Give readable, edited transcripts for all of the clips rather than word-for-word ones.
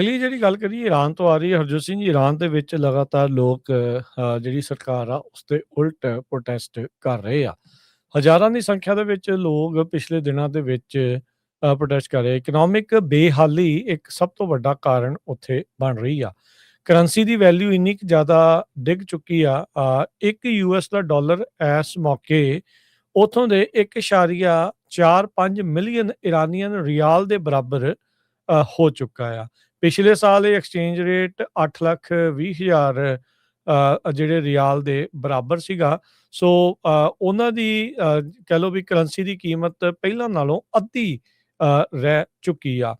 ਅਗਲੀ ਜਿਹੜੀ ਗੱਲ ਕਰੀਏ ਈਰਾਨ ਤੋਂ ਆ ਰਹੀ ਹੈ ਹਰਜੋਤ ਸਿੰਘ ਜੀ। ਈਰਾਨ ਦੇ ਵਿੱਚ ਲਗਾਤਾਰ ਲੋਕ ਜਿਹੜੀ ਸਰਕਾਰ ਆ ਉਸ ਦੇ ਉਲਟ ਪ੍ਰੋਟੈਸਟ ਕਰ ਰਹੇ ਆ। ਹਜ਼ਾਰਾਂ ਦੀ ਸੰਖਿਆ ਦੇ ਵਿੱਚ ਲੋਕ ਪਿਛਲੇ ਦਿਨਾਂ ਦੇ ਵਿੱਚ ਪ੍ਰੋਟੈਸਟ ਕਰ ਰਹੇ। ਇਕਨੋਮਿਕ ਬੇਹਾਲੀ ਇੱਕ ਸਭ ਤੋਂ ਵੱਡਾ ਕਾਰਨ ਉੱਥੇ ਬਣ ਰਹੀ ਆ। ਕਰੰਸੀ ਦੀ ਵੈਲਿਊ ਇੰਨੀ ਕੁ ਜ਼ਿਆਦਾ ਡਿੱਗ ਚੁੱਕੀ ਆ। ਇੱਕ ਯੂਐਸ ਦਾ ਡਾਲਰ ਇਸ ਮੌਕੇ ਉਥੋਂ ਦੇ 1.45 ਮਿਲੀਅਨ ਇਰਾਨੀਅਨ ਰਿਆਲ ਦੇ ਬਰਾਬਰ ਹੋ ਚੁੱਕਾ ਆ। ਪਿਛਲੇ ਸਾਲ ਇਹ ਐਕਸਚੇਂਜ ਰੇਟ 8,20,000 ਜਿਹੜੇ ਰਿਆਲ ਦੇ ਬਰਾਬਰ ਸੀਗਾ। ਸੋ ਉਹਨਾਂ ਦੀ ਕਹਿ ਲਓ ਵੀ ਕਰੰਸੀ ਦੀ ਕੀਮਤ ਪਹਿਲਾਂ ਨਾਲੋਂ ਅੱਧੀ ਰਹਿ ਚੁੱਕੀ ਆ।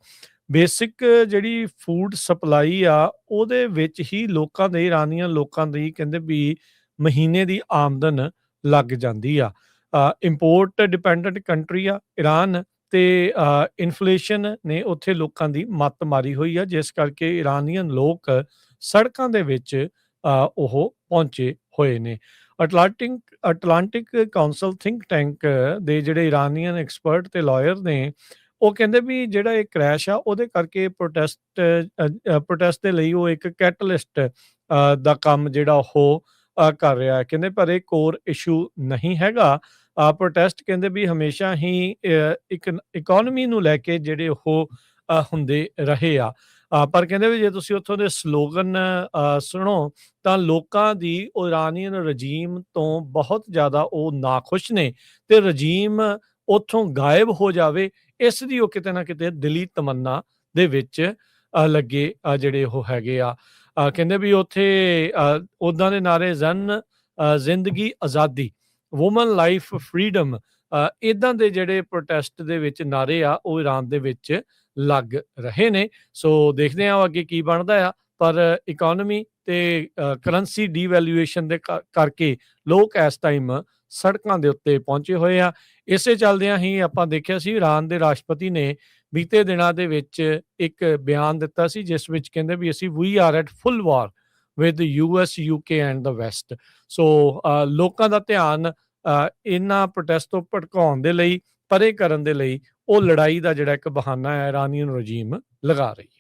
ਬੇਸਿਕ ਜਿਹੜੀ ਫੂਡ ਸਪਲਾਈ ਆ ਉਹਦੇ ਵਿੱਚ ਹੀ ਲੋਕਾਂ ਦੇ ਇਰਾਨੀਅਨ ਲੋਕਾਂ ਦੀ ਕਹਿੰਦੇ ਵੀ ਮਹੀਨੇ ਦੀ ਆਮਦਨ ਲੱਗ ਜਾਂਦੀ ਆ। ਇੰਪੋਰਟ ਡਿਪੈਂਡੈਂਟ ਕੰਟਰੀ ਆ ਈਰਾਨ ਤੇ ਇਨਫਲੇਸ਼ਨ ਨੇ ਉੱਥੇ ਲੋਕਾਂ ਦੀ ਮੱਤ ਮਾਰੀ ਹੋਈ ਆ, ਜਿਸ ਕਰਕੇ ਇਰਾਨੀਅਨ ਲੋਕ ਸੜਕਾਂ ਦੇ ਵਿੱਚ ਉਹ ਪਹੁੰਚੇ ਹੋਏ ਨੇ। ਅਟਲਾਂਟਿਕ ਕਾਉਂਸਲ ਥਿੰਕ ਟੈਂਕ ਦੇ ਜਿਹੜੇ ਇਰਾਨੀਅਨ ਐਕਸਪਰਟ ਤੇ ਲਾਇਰ ਨੇ, ਉਹ ਕਹਿੰਦੇ ਵੀ ਜਿਹੜਾ ਇਹ ਕ੍ਰੈਸ਼ ਆ ਉਹਦੇ ਕਰਕੇ ਪ੍ਰੋਟੈਸਟ ਦੇ ਲਈ ਉਹ ਇੱਕ ਕੈਟਲਿਸਟ ਦਾ ਕੰਮ ਜਿਹੜਾ ਉਹ ਕਰ ਰਿਹਾ ਹੈ। ਕਹਿੰਦੇ ਪਰ ਇਹ ਕੋਰ ਇਸ਼ੂ ਨਹੀਂ ਹੈਗਾ। ਪ੍ਰੋਟੈਸਟ ਕਹਿੰਦੇ ਵੀ ਹਮੇਸ਼ਾ ਹੀ ਇੱਕ ਇਕੋਨਮੀ ਨੂੰ ਲੈ ਕੇ ਜਿਹੜੇ ਉਹ ਹੁੰਦੇ ਰਹੇ ਆ। ਪਰ ਕਹਿੰਦੇ ਵੀ ਜੇ ਤੁਸੀਂ ਉੱਥੋਂ ਦੇ ਸਲੋਗਨ ਸੁਣੋ ਤਾਂ ਲੋਕਾਂ ਦੀ ਇਰਾਨੀਅਨ ਰਜੀਮ ਤੋਂ ਬਹੁਤ ਜ਼ਿਆਦਾ ਉਹ ਨਾਖੁਸ਼ ਨੇ ਤੇ ਰਜੀਮ ਉੱਥੋਂ ਗਾਇਬ ਹੋ ਜਾਵੇ ਇਸ ਦੀ ਉਹ ਕਿਤੇ ਨਾ ਕਿਤੇ ਦਿਲੀ ਤਮੰਨਾ ਦੇ ਵਿੱਚ ਲੱਗੇ ਜਿਹੜੇ ਉਹ ਹੈਗੇ ਆ। ਕਹਿੰਦੇ ਵੀ ਉੱਥੇ ਉੱਦਾਂ ਦੇ ਨਾਰੇ ਜ਼ਿੰਦਗੀ ਆਜ਼ਾਦੀ, ਵੂਮਨ ਲਾਈਫ ਫਰੀडम, ਇੱਦਾਂ ਦੇ ਜਿਹੜੇ ਪ੍ਰੋਟੈਸਟ ਦੇ ਵਿੱਚ ਨਾਰੇ ਆ ਉਹ ਈਰਾਨ ਦੇ ਵਿੱਚ ਲੱਗ ਰਹੇ ਨੇ। ਸੋ ਦੇਖਦੇ ਹਾਂ ਅੱਗੇ ਕੀ ਬਣਦਾ ਆ। ਪਰ ਇਕੋਨਮੀ ਤੇ ਕਰੰਸੀ ਡੀਵੈਲੂਏਸ਼ਨ ਦੇ ਕਰਕੇ ਲੋਕ ਇਸ ਟਾਈਮ ਸੜਕਾਂ ਦੇ ਉੱਤੇ ਪਹੁੰਚੇ ਹੋਏ ਆ। ਇਸੇ ਚੱਲਦਿਆਂ ਹੀ ਆਪਾਂ ਦੇਖਿਆ ਸੀ ਈਰਾਨ ਦੇ ਰਾਸ਼ਟਰਪਤੀ ਨੇ ਬੀਤੇ ਦਿਨਾਂ ਦੇ ਵਿੱਚ ਇੱਕ ਬਿਆਨ ਦਿੱਤਾ ਸੀ, ਜਿਸ ਵਿੱਚ ਕਹਿੰਦੇ ਵੀ ਅਸੀਂ we are at full war with US, UK and the West. So ਲੋਕਾਂ ਦਾ ਧਿਆਨ ਇਹਨਾਂ ਪ੍ਰੋਟੈਸਟ ਤੋਂ ਭਟਕਾਉਣ ਦੇ ਲਈ, ਪਰੇ ਕਰਨ ਦੇ ਲਈ ਉਹ ਲੜਾਈ ਦਾ ਜਿਹੜਾ ਇੱਕ ਬਹਾਨਾ ਹੈ ਇਰਾਨੀਅਨ ਰਜੀਮ ਲਗਾ ਰਹੀ ਹੈ।